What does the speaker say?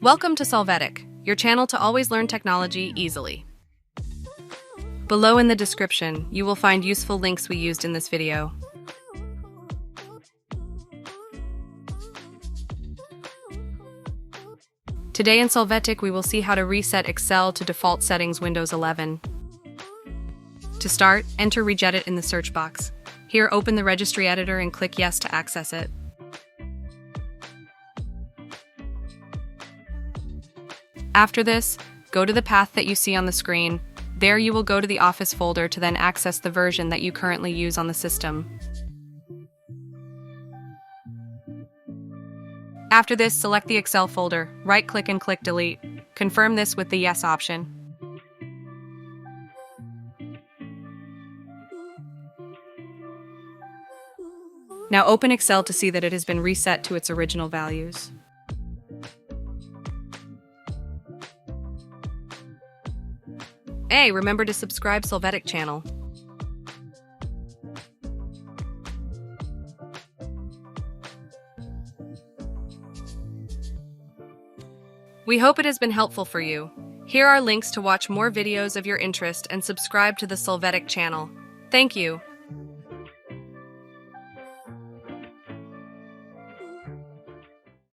Welcome to Solvetic, your channel to always learn technology easily. Below in the description, you will find useful links we used in this video. Today in Solvetic, we will see how to reset Excel to default settings Windows 11. To start, enter Regedit in the search box. Here, open the registry editor and click Yes to access it. After this, go to the path that you see on the screen. There you will go to the Office folder to then access the version that you currently use on the system. After this, select the Excel folder, right-click and click Delete. Confirm this with the Yes option. Now open Excel to see that it has been reset to its original values. Hey, remember to subscribe Solvetic channel. We hope it has been helpful for you. Here are links to watch more videos of your interest and subscribe to the Solvetic channel. Thank you.